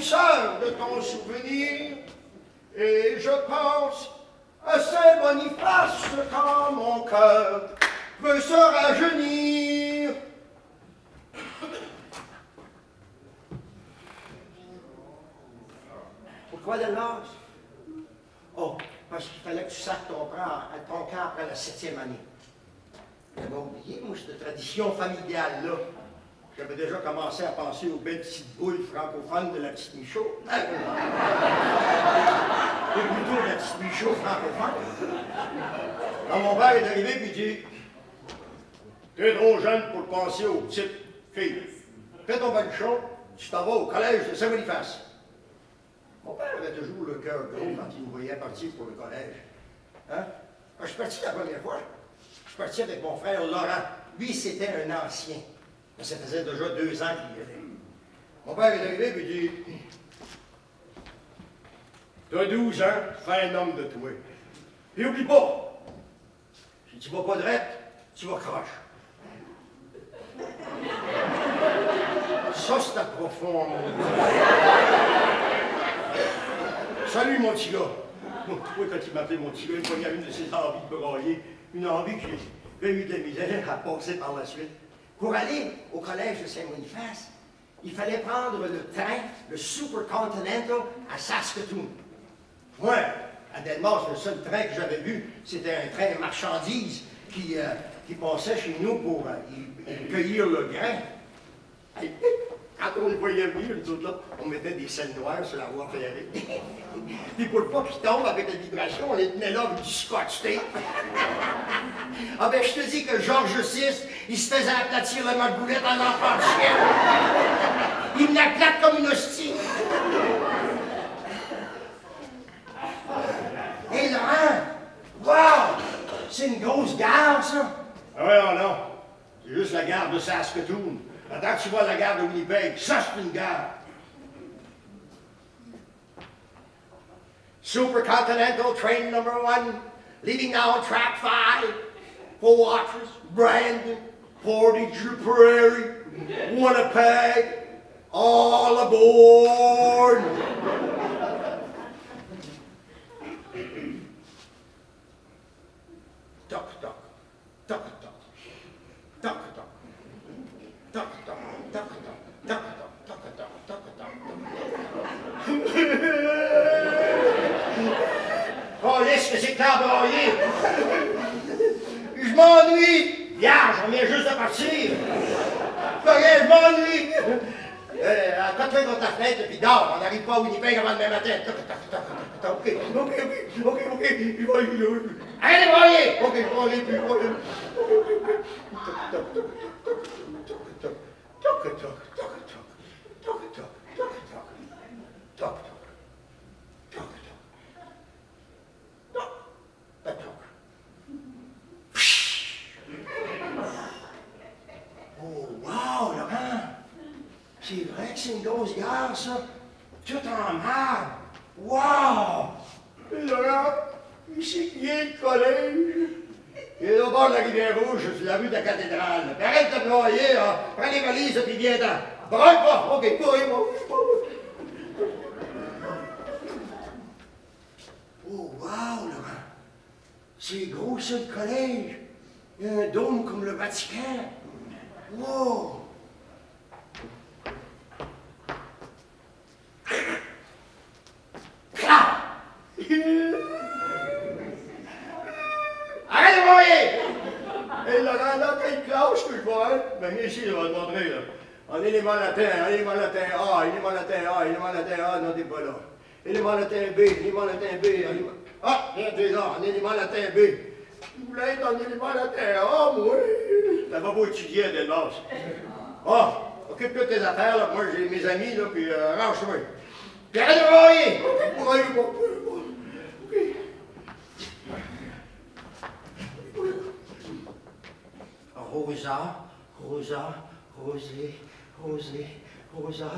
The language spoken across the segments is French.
blanchisseur de ton souvenir, et je pense à Saint-Boniface quand mon cœur veut se rajeunir. Pourquoi de l'âge? Oh, parce qu'il fallait que tu saques ton camp après la 7e année. J'avais oublié, moi, cette tradition familiale-là. J'avais déjà commencé à penser aux belles petites boules francophones de la petite Michaud. Et plutôt de la petite Michaud francophone. Quand mon père est arrivé, puis il dit « T'es trop jeune pour penser aux petites filles. Fais ton baluchon, tu t'en vas au collège de Saint-Boniface. » Mon père avait toujours le cœur gros quand il me voyait partir pour le collège. Hein? Quand je suis parti la première fois, je suis parti avec mon frère Laurent. Lui, c'était un ancien. Ça faisait déjà 2 ans qu'il y allait. Mon père est arrivé et il dit « T'as 12 ans, fais un homme de toi. Puis oublie pas, si tu vas pas droit, tu vas croche. » Ça, c'était profond, mon Dieu. Salut, mon petit gars. Moi, quand il m'appelait mon petit gars, il voyait une de ses envies de brailler, une envie que j'ai eu de la misère à passer par la suite. Pour aller au collège de Saint-Boniface, il fallait prendre le train, le Supercontinental, à Saskatoon. Moi, à Denmark, le seul train que j'avais vu, c'était un train de marchandises qui passait chez nous pour cueillir le grain. Et, quand on le voyait venir, nous autres là, on mettait des selles noires sur la voie ferrée. Puis pour pas qu'il tombe avec la vibration, on les tenait là avec du scotch tape. Ah ben, je te dis que Georges VI, il se faisait aplatir la margoulette en enfant de chien. Il me l'aplate comme une hostie. Hé, Laurent! Wow! C'est une grosse gare, ça! Ah ouais, non. C'est juste la gare de Saskatoon. Attends que tu vois la gare de Winnipeg, ça c'est une gare. Supercontinental train number 1, leaving now on track 5, for Watrous, Brandon, Portage Prairie, Winnipeg, all aboard. Duck, duck, duck, duck, duck, duck. Duck, duck, duck, duck, duck, duck, duck, duck, duck, duck. Oh, laisse que c'est que t'as broyé. Je m'ennuie. Vierge, on vient juste de partir. Rien, je m'ennuie. Cote-toi contre ta fenêtre, puis dors. On n'arrive pas à Winnipeg avant demain matin. OK. Arrête de broyer. OK, je broye plus. Oh, wow, Laurent! C'est vrai que c'est une grosse gare, ça. Tout en marbre. Wow! Laurent, ici qui est le collège. Il est au bord de la rivière Rouge, sur la rue de la cathédrale. Puis arrête de broyer, hein. Prends les valises et puis viens-t'en. Broye pas! OK, broye-moi. Oh, wow, Laurent! C'est gros, ça, le collège. Il y a un dôme comme le Vatican. Wow! Arrête de broyer! Hé, Laurent, dans quelle classe que je vois, hein? Ben, viens ici, je vais te montrer, là. En élément latin A, élément latin A, non, t'es pas là. Élément latin B, élément latin B, élément... Ah, viens, t'es là, en élément latin B. Tu voulais être en élément latin A, moi? T'as pas beau étudier à Delmas. Ah, occupe-toi de tes affaires, là. Moi, j'ai mes amis, là, puis arrange-toi. Puis arrête de broyer! Rosa, Rosé, Rosa.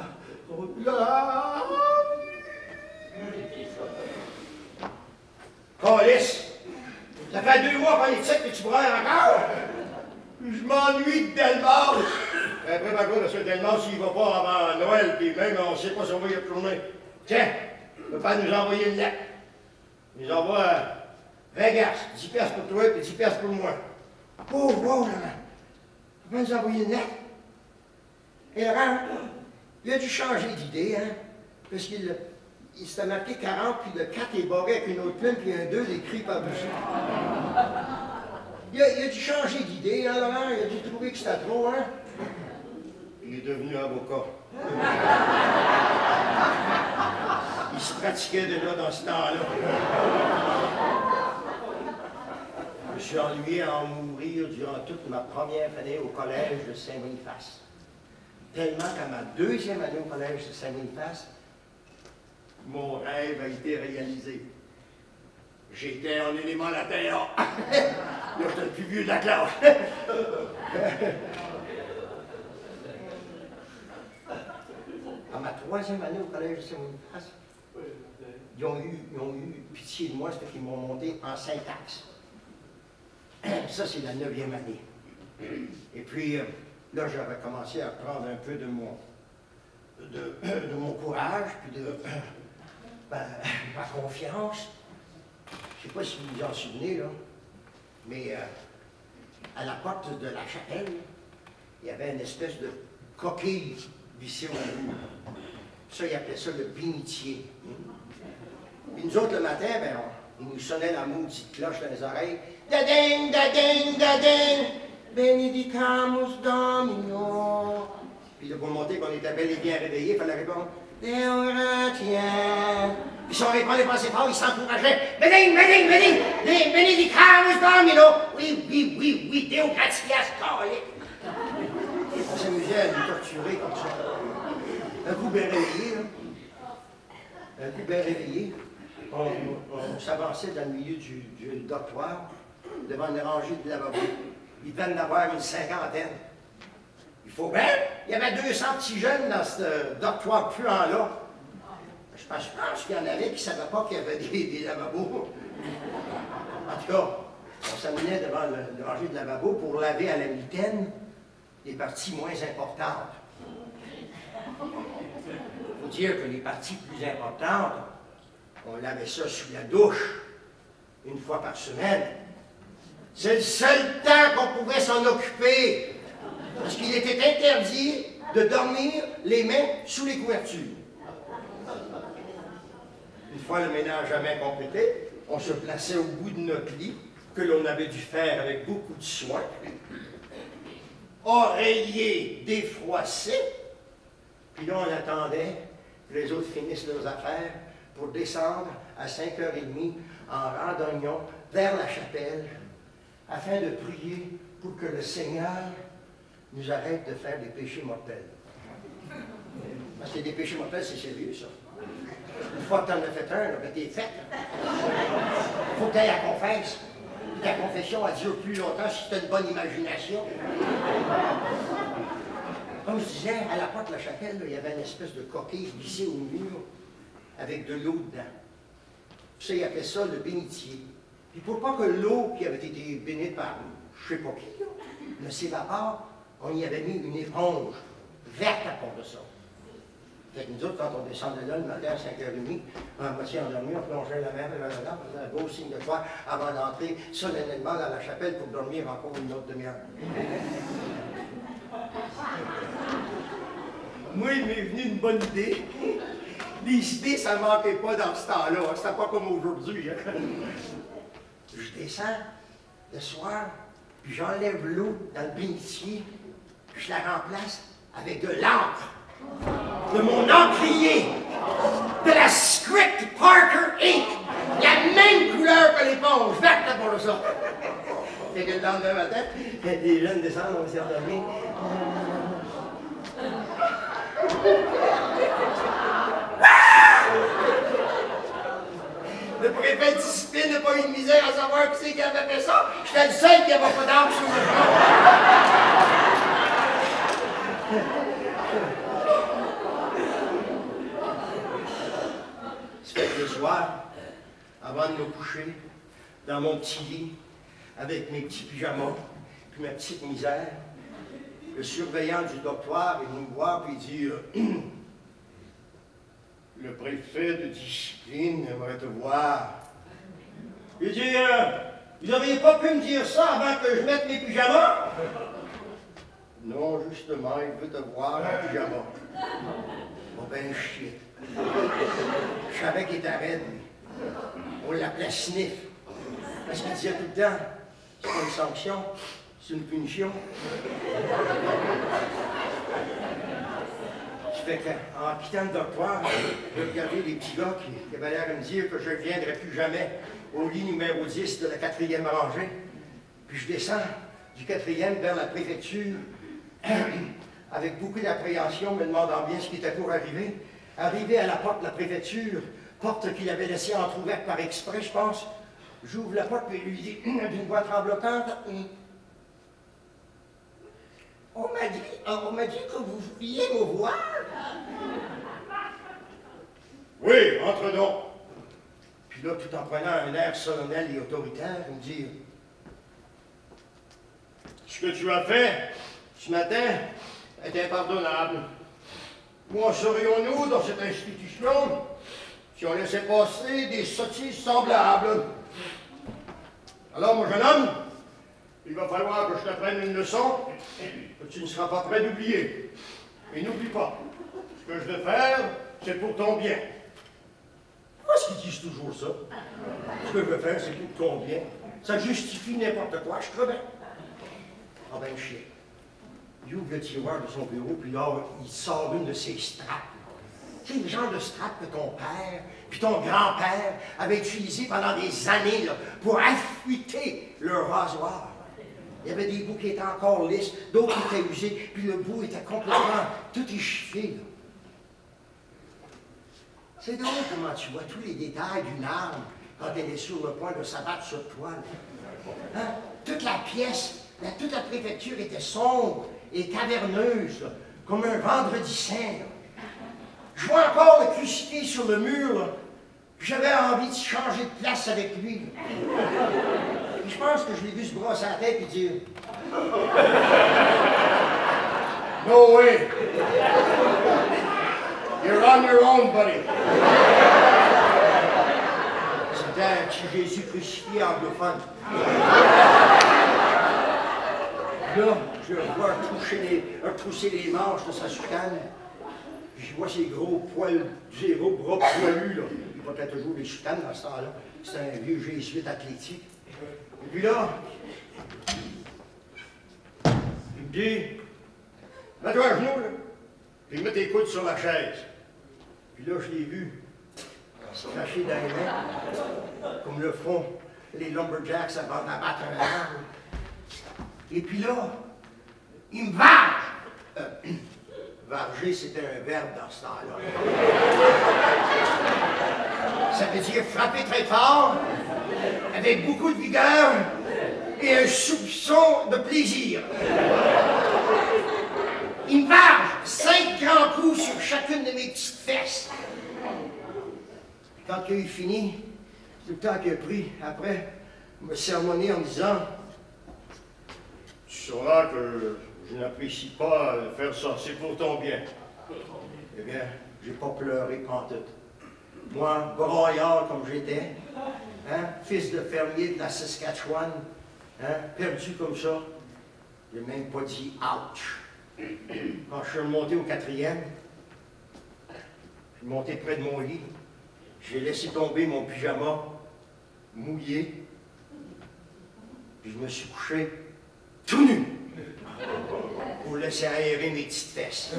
Calice! Ça fait 2 mois qu'on est ici, mais tu brailles encore? Je m'ennuie de Delmas. Après, par contre, tellement s'il ne va pas avant Noël, puis même on ne sait pas si on va y retourner. Tiens, le père nous a envoyé une lettre. Il nous envoie 20 garces, 10 piastres pour toi et 10 piastres pour moi. Oh, wow, là, le père nous a envoyé une lettre. Et Laurent, il a dû changer d'idée, hein, parce qu'il s'était marqué 40, puis le 4 est barré avec une autre plume, puis un 2 écrit par-dessus. Il a dû changer d'idée, hein, Laurent, il a dû trouver que c'était trop, hein. Il est devenu avocat. Il se pratiquait déjà dans ce temps-là. Je me suis ennuyé à en mourir durant toute ma première année au collège de Saint-Boniface. Tellement qu'à ma deuxième année au collège de Saint-Boniface, mon rêve a été réalisé. J'étais en élément latin. Là, j'étais le plus vieux de la classe. À ma troisième année au collège de Saint-Boniface, ils ont eu pitié de moi, c'est qu'ils m'ont monté en syntaxe. Ça, c'est la 9e année. Et puis, là, j'avais commencé à prendre un peu de mon courage, puis de ma confiance. Je ne sais pas si vous vous en souvenez, là, mais à la porte de la chapelle, il y avait une espèce de coquille vissée au mur. Ça, ils appelaient ça le bénitier. Puis nous autres, le matin, ben, ils nous sonnaient la maudite cloche dans les oreilles. Dading, dading, dading, benedicamus Domino. Puis là, pour montrer qu'on était bel et bien réveillés, il fallait répondre Deo gratia. Puis si on répondait pas assez fort, ils s'encourageaient. Beneding, beneding, beneding, benedicamus Domino. Oui, oui, oui, oui, Deo gratia, scarlet. On s'amusait à nous torturer comme ça. Un coup bien réveillé, là. Un coup bien réveillé. On s'avançait dans le milieu du dortoir, devant une rangée de lavabos. Ils devaient en avoir une cinquantaine. Il faut bien. Il y avait 200 petits jeunes dans ce dortoir puant-là. Je pense qu'il y en avait qui ne savaient pas qu'il y avait des lavabos. En tout cas, on s'amenait devant une rangée de lavabos pour laver à la mitaine les parties moins importantes. Il faut dire que les parties plus importantes, on lavait ça sous la douche, une fois par semaine. C'est le seul temps qu'on pouvait s'en occuper, parce qu'il était interdit de dormir les mains sous les couvertures. Une fois le ménage à main complété, on se plaçait au bout de notre lit, que l'on avait dû faire avec beaucoup de soin. Oreiller défroissé, puis là on attendait que les autres finissent leurs affaires pour descendre à 5h30 en randonnion vers la chapelle afin de prier pour que le Seigneur nous arrête de faire des péchés mortels. Parce que des péchés mortels, c'est sérieux, ça. Une fois que tu en as fait un, ben t'es fait. Il faut que tu ailles à confesse. Ta confession, elle dure plus longtemps si tu as une bonne imagination. Comme je disais, à la porte de la chapelle, là, il y avait une espèce de coquille glissée au mur avec de l'eau dedans. Ça, ils appelaient ça le bénitier. Puis pour pas que l'eau qui avait été bénite par je ne sais pas qui, là, ne s'évapore, on y avait mis une éponge verte à part de ça. Fait que nous autres, quand on descendait là le matin à 5h30, en moitié endormi, on plongeait la main vers la lampe, on faisait un beau signe de croix avant d'entrer solennellement dans la chapelle pour dormir encore une autre demi-heure. Moi, il m'est venu une bonne idée. Les idées, ça ne manquait pas dans ce temps-là. C'était pas comme aujourd'hui. Hein. Je descends le soir, puis j'enlève l'eau dans le bénitier, puis je la remplace avec de l'encre. De mon encrier, de la Script Parker Ink, la même couleur que l'éponge, verte pour ça. Et que le lendemain matin, les jeunes descendent, on s'est endormis. Le préfet de discipline n'a pas eu de misère à savoir qui c'est qui avait fait ça. J'étais le seul qui n'avait pas d'arbre sur le front. Le soir, avant de me coucher, dans mon petit lit, avec mes petits pyjamas, puis ma petite misère, le surveillant du dortoir est venu me voir et dit le préfet de discipline aimerait te voir. Il dit vous n'auriez pas pu me dire ça avant que je mette mes pyjamas? Non, justement, il veut te voir en pyjama. Oh ben shit. Je savais qu'il était raide, lui. On l'appelait Sniff. Parce qu'il disait tout le temps, c'est pas une sanction, c'est une punition. Ça fait qu'en quittant le dortoir, j'ai regardé les petits gars qui avaient l'air de me dire que je ne viendrai plus jamais au lit numéro 10 de la 4e rangée. Puis je descends du 4e vers la préfecture avec beaucoup d'appréhension, me demandant bien ce qui était pour arriver. Arrivé à la porte de la préfecture, porte qu'il avait laissée entrouverte par exprès, je pense, j'ouvre la porte et lui dis d'une voix tremblotante, on m'a dit que vous vouliez me voir. Oui, entre donc. Puis là, tout en prenant un air solennel et autoritaire, il me dit ce que tu as fait ce matin est impardonnable. Où en serions-nous dans cette institution si on laissait passer des sottises semblables? Alors, mon jeune homme, il va falloir que je t'apprenne une leçon que tu ne seras pas prêt d'oublier. Et n'oublie pas, ce que je vais faire, c'est pour ton bien. Pourquoi est-ce qu'ils disent toujours ça? Ce que je vais faire, c'est pour ton bien. Ça justifie n'importe quoi, je crevais. Ah ben, chien. Il ouvre le tiroir de son bureau, puis là, il sort une de ses straps. C'est le genre de strap que ton père, puis ton grand-père avaient utilisé pendant des années là, pour affûter leur rasoir. Il y avait des bouts qui étaient encore lisses, d'autres qui étaient usés, puis le bout était complètement tout échiffé. C'est drôle comment tu vois tous les détails d'une arme quand elle est sur le point de s'abattre sur toi. Hein? Toute la pièce, toute la préfecture était sombre et caverneuse, là, comme un vendredi saint. Là. Je vois encore le crucifix sur le mur, là. J'avais envie de changer de place avec lui. Et je pense que je l'ai vu se brosser la tête et dire no way. You're on your own, buddy. C'était un petit Jésus crucifié anglophone. Là, je le vois trousser les manches de sa soutane. Je vois ses gros poils, ses gros bras poilus, là. Il portait toujours des soutanes à ce temps-là. C'était un vieux jésuite athlétique. Et puis là, il me dit, mets-toi à genoux, là, puis mets tes coudes sur la chaise. Puis là, je l'ai vu se cracher dans les mains, comme le font les lumberjacks avant d'abattre un arbre. Et puis là, il me varge. Varger, c'était un verbe dans ce temps-là. Ça veut dire frapper très fort, avec beaucoup de vigueur et un soupçon de plaisir. Il me varge 5 grands coups sur chacune de mes petites fesses. Quand il a eu fini, tout le temps qu'il a pris, après, il m'a sermonné en me disant « Tu sauras que je n'apprécie pas de faire ça, c'est pour ton bien. » Eh bien, j'ai pas pleuré pantoute. Moi, broyard comme j'étais, hein, fils de fermier de la Saskatchewan, hein, perdu comme ça, j'ai même pas dit « ouch ». Quand je suis remonté au 4e, je suis monté près de mon lit, j'ai laissé tomber mon pyjama mouillé, puis je me suis couché tout nu pour laisser aérer mes petites fesses.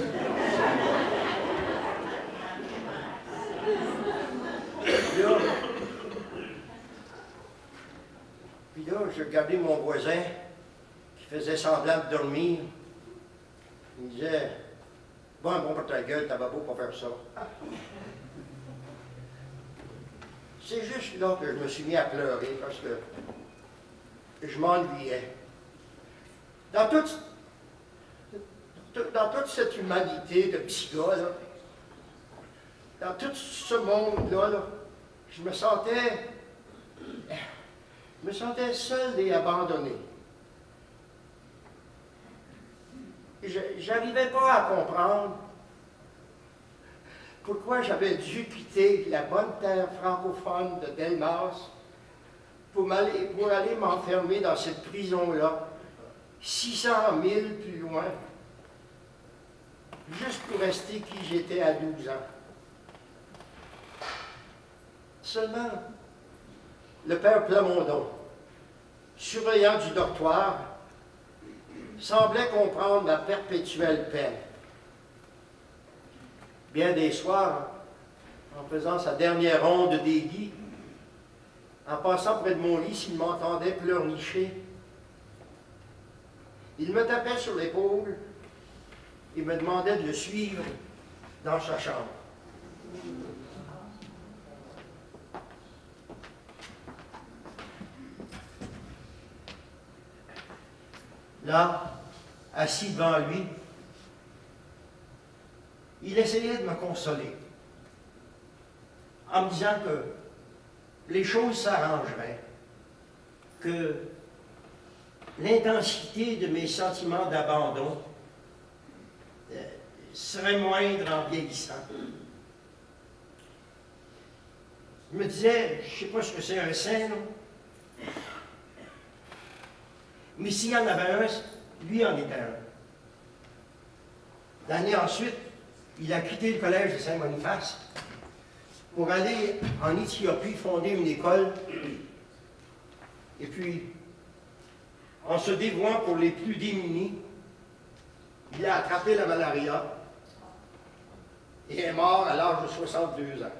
Puis là, j'ai regardé mon voisin qui faisait semblant de dormir. Il me disait, bon, pour ta gueule, t'avais beau pas faire ça. C'est juste là que je me suis mis à pleurer parce que je m'ennuyais. Dans toute cette humanité de petits gars, là, dans tout ce monde-là, là, je me sentais seul et abandonné. j'arrivais pas à comprendre pourquoi j'avais dû quitter la bonne terre francophone de Delmas pour aller m'enfermer dans cette prison-là, 600 000 plus loin, juste pour rester qui j'étais à 12 ans. Seulement, le père Plamondon, surveillant du dortoir, semblait comprendre ma perpétuelle peine. Bien des soirs, en faisant sa dernière ronde des lits, en passant près de mon lit s'il m'entendait pleurnicher, il me tapait sur l'épaule et me demandait de le suivre dans sa chambre. Là, assis devant lui, il essayait de me consoler, en me disant que les choses s'arrangeraient, que l'intensité de mes sentiments d'abandon serait moindre en vieillissant. Je me disais, je ne sais pas ce que c'est un saint, non? Mais s'il y en avait un, lui en était un. L'année ensuite, il a quitté le collège de Saint-Boniface pour aller en Éthiopie fonder une école. Et puis, en se dévouant pour les plus démunis, il a attrapé la malaria et est mort à l'âge de 62 ans.